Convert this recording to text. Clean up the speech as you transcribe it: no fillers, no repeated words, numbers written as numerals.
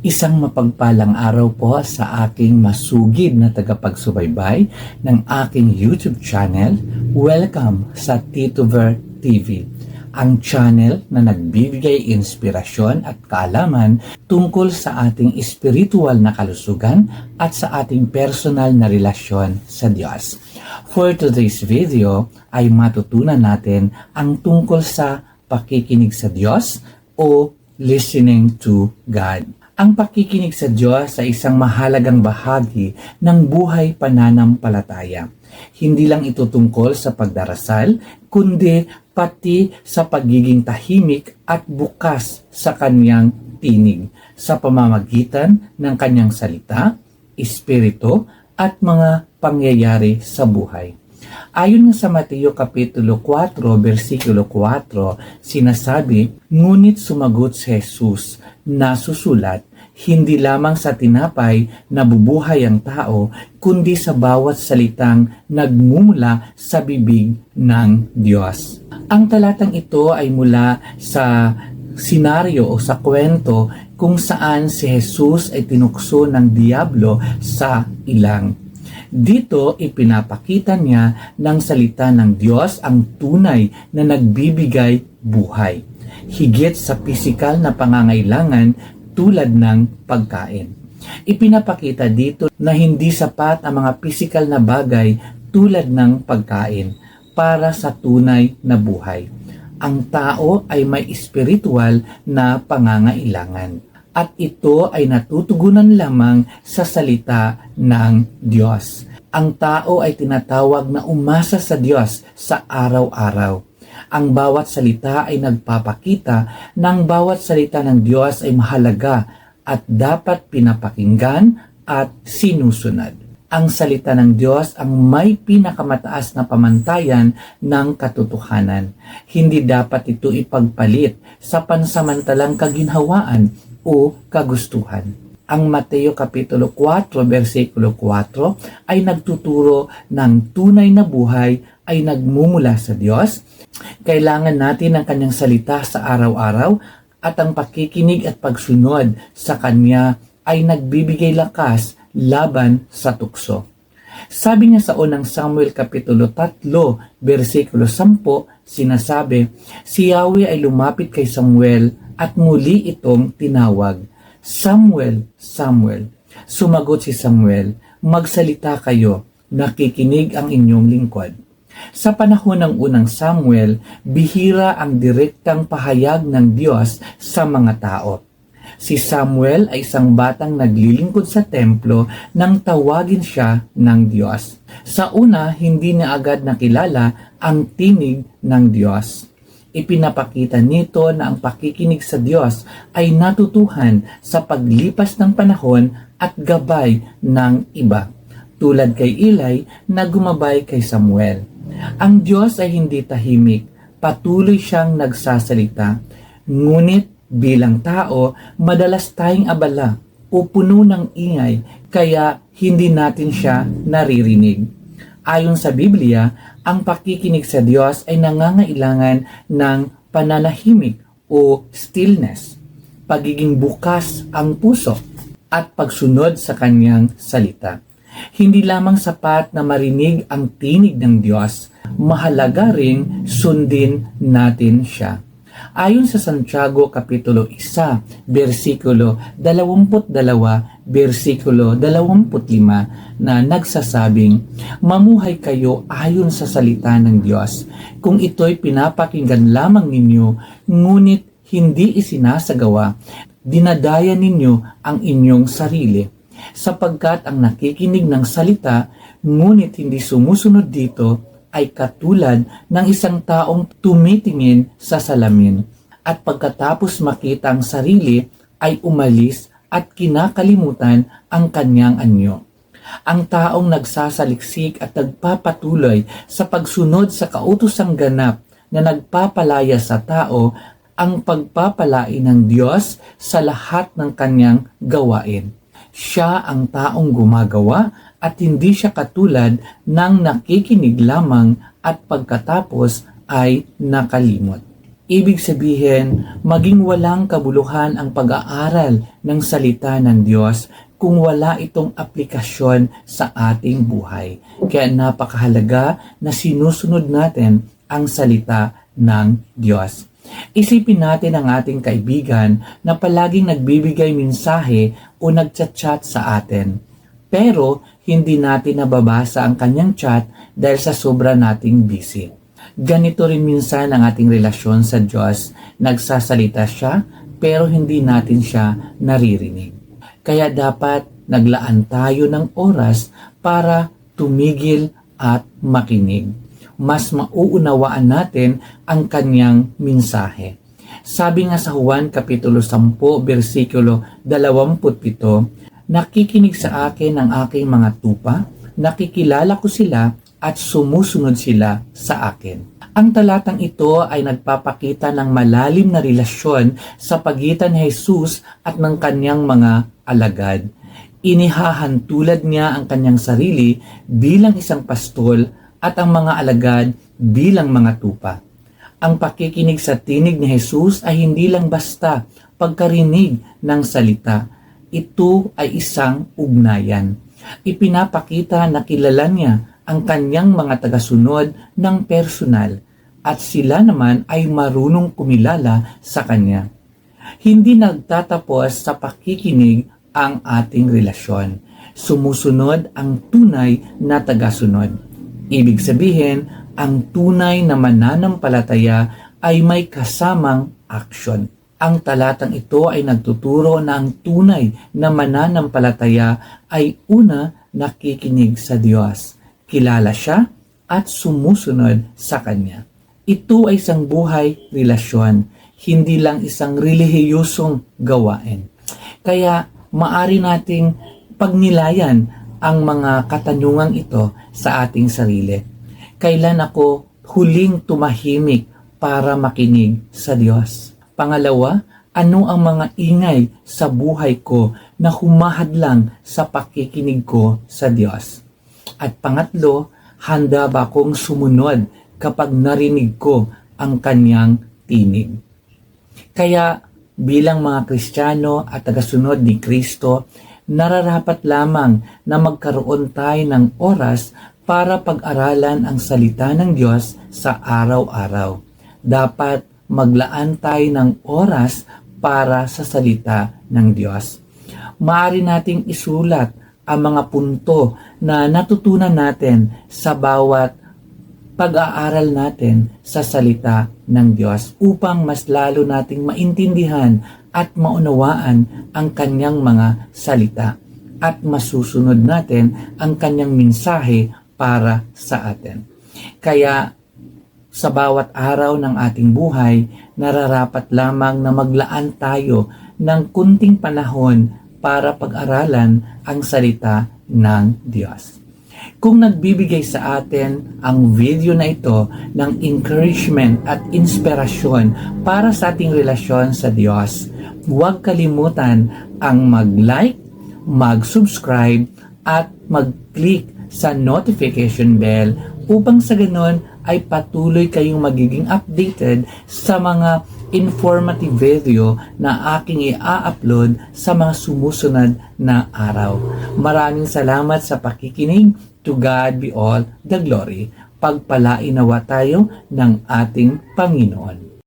Isang mapagpalang araw po sa aking masugid na tagapagsubaybay ng aking YouTube channel. Welcome sa Tito Ver TV, ang channel na nagbibigay inspirasyon at kaalaman tungkol sa ating espiritual na kalusugan at sa ating personal na relasyon sa Diyos. For today's video ay matutunan natin ang tungkol sa pakikinig sa Diyos o listening to God. Ang pakikinig sa Diyos ay isang mahalagang bahagi ng buhay pananampalataya. Hindi lang ito tungkol sa pagdarasal, kundi pati sa pagiging tahimik at bukas sa kanyang tinig sa pamamagitan ng kanyang salita, espiritu at mga pangyayari sa buhay. Ayon sa Mateo Kapitulo 4, versikulo 4, sinasabi, "Ngunit sumagot si Jesus, nasusulat, hindi lamang sa tinapay nabubuhay ang tao, kundi sa bawat salitang nagmumula sa bibig ng Diyos." Ang talatang ito ay mula sa senaryo o sa kwento kung saan si Jesus ay tinukso ng diablo sa ilang. Dito ipinapakita niya ng salita ng Diyos ang tunay na nagbibigay buhay, higit sa pisikal na pangangailangan tulad ng pagkain. Ipinapakita dito na hindi sapat ang mga pisikal na bagay tulad ng pagkain para sa tunay na buhay. Ang tao ay may espiritual na pangangailangan. At ito ay natutugunan lamang sa salita ng Diyos. Ang tao ay tinatawag na umasa sa Diyos sa araw-araw. Ang bawat salita ay nagpapakita ng bawat salita ng Diyos ay mahalaga at dapat pinapakinggan at sinusunod. Ang salita ng Diyos ang may pinakamataas na pamantayan ng katotohanan. Hindi dapat ito ipagpalit sa pansamantalang kaginhawaan o kagustuhan. Ang Mateo Kapitulo 4, versikulo 4 ay nagtuturo ng tunay na buhay ay nagmumula sa Diyos. Kailangan natin ang kanyang salita sa araw-araw at ang pakikinig at pagsunod sa kanya ay nagbibigay lakas laban sa tukso. Sabi niya sa unang Samuel Kapitulo 3, versikulo 10, sinasabi, "Si Yahweh ay lumapit kay Samuel at muli itong tinawag, 'Samuel, Samuel.' Sumagot si Samuel, 'Magsalita kayo, nakikinig ang inyong lingkod.'" Sa panahon ng unang Samuel, bihira ang direktang pahayag ng Diyos sa mga tao. Si Samuel ay isang batang naglilingkod sa templo nang tawagin siya ng Diyos. Sa una, hindi niya agad nakilala ang tinig ng Diyos. Ipinapakita nito na ang pakikinig sa Diyos ay natutuhan sa paglipas ng panahon at gabay ng iba, tulad kay Eli na gumabay kay Samuel. Ang Diyos ay hindi tahimik, patuloy siyang nagsasalita. Ngunit bilang tao, madalas tayong abala o puno ng ingay, kaya hindi natin siya naririnig. Ayon sa Biblia, ang pakikinig sa Diyos ay nangangailangan ng pananahimik o stillness, pagiging bukas ang puso, at pagsunod sa kanyang salita. Hindi lamang sapat na marinig ang tinig ng Diyos, mahalaga ring sundin natin siya. Ayon sa Santiago Kapitulo 1, versikulo 22, versikulo 25 na nagsasabing, "Mamuhay kayo ayon sa salita ng Diyos. Kung ito'y pinapakinggan lamang ninyo, ngunit hindi isinasagawa, dinadaya ninyo ang inyong sarili. Sapagkat ang nakikinig ng salita, ngunit hindi sumusunod dito, ay katulad ng isang taong tumitingin sa salamin at pagkatapos makita ang sarili ay umalis at kinakalimutan ang kanyang anyo. Ang taong nagsasaliksik at nagpapatuloy sa pagsunod sa kautosang ganap na nagpapalaya sa tao ang pagpapalain ng Diyos sa lahat ng kanyang gawain. Siya ang taong gumagawa at hindi siya katulad ng nakikinig lamang at pagkatapos ay nakalimot. Ibig sabihin, maging walang kabuluhan ang pag-aaral ng salita ng Diyos kung wala itong aplikasyon sa ating buhay. Kaya napakahalaga na sinusunod natin ang salita ng Diyos. Isipin natin ang ating kaibigan na palaging nagbibigay mensahe o nagchat-chat sa atin. Pero hindi natin nababasa ang kanyang chat dahil sa sobra nating busy. Ganito rin minsan ang ating relasyon sa Diyos. Nagsasalita siya pero hindi natin siya naririnig. Kaya dapat naglaan tayo ng oras para tumigil at makinig. Mas mauunawaan natin ang kanyang mensahe. Sabi nga sa Juan Kapitulo 10, versikulo 27, nakikinig sa akin ang aking mga tupa, nakikilala ko sila at sumusunod sila sa akin. Ang talatang ito ay nagpapakita ng malalim na relasyon sa pagitan ni Jesus at ng kanyang mga alagad. Inihahantulad niya ang kanyang sarili bilang isang pastol at ang mga alagad bilang mga tupa. Ang pakikinig sa tinig ni Jesus ay hindi lang basta pagkarinig ng salita. Ito ay isang ugnayan. Ipinapakita na kilala niya ang kanyang mga tagasunod ng personal at sila naman ay marunong kumilala sa kanya. Hindi nagtatapos sa pakikinig ang ating relasyon. Sumusunod ang tunay na tagasunod. Ibig sabihin, ang tunay na mananampalataya ay may kasamang aksyon. Ang talatang ito ay nagtuturo na ang tunay na mananampalataya ay una nakikinig sa Diyos, kilala siya at sumusunod sa Kanya. Ito ay isang buhay relasyon, hindi lang isang relihiyosong gawain. Kaya maari nating pagnilayan ang mga katanungang ito sa ating sarili. Kailan ako huling tumahimik para makinig sa Diyos? Pangalawa, ano ang mga ingay sa buhay ko na humahadlang sa pakikinig ko sa Diyos? At pangatlo, handa ba akong sumunod kapag narinig ko ang kanyang tinig? Kaya bilang mga Kristiyano at tagasunod ni Kristo, nararapat lamang na magkaroon tayo ng oras para pag-aralan ang salita ng Diyos sa araw-araw. Dapat maglaan tayo ng oras para sa salita ng Diyos. Maaari nating isulat ang mga punto na natutunan natin sa bawat pag-aaral natin sa salita ng Diyos upang mas lalo nating maintindihan at maunawaan ang kanyang mga salita at masusunod natin ang kanyang mensahe para sa atin. Kaya sa bawat araw ng ating buhay, nararapat lamang na maglaan tayo ng kunting panahon para pag-aralan ang salita ng Diyos. Kung nagbibigay sa atin ang video na ito ng encouragement at inspirasyon para sa ating relasyon sa Diyos, huwag kalimutan ang mag-like, mag-subscribe at mag-click sa notification bell upang sa ganon ay patuloy kayong magiging updated sa mga informative video na aking i-upload sa mga sumusunod na araw. Maraming salamat sa pakikinig. To God be all the glory. Pagpalain nawa tayo ng ating Panginoon.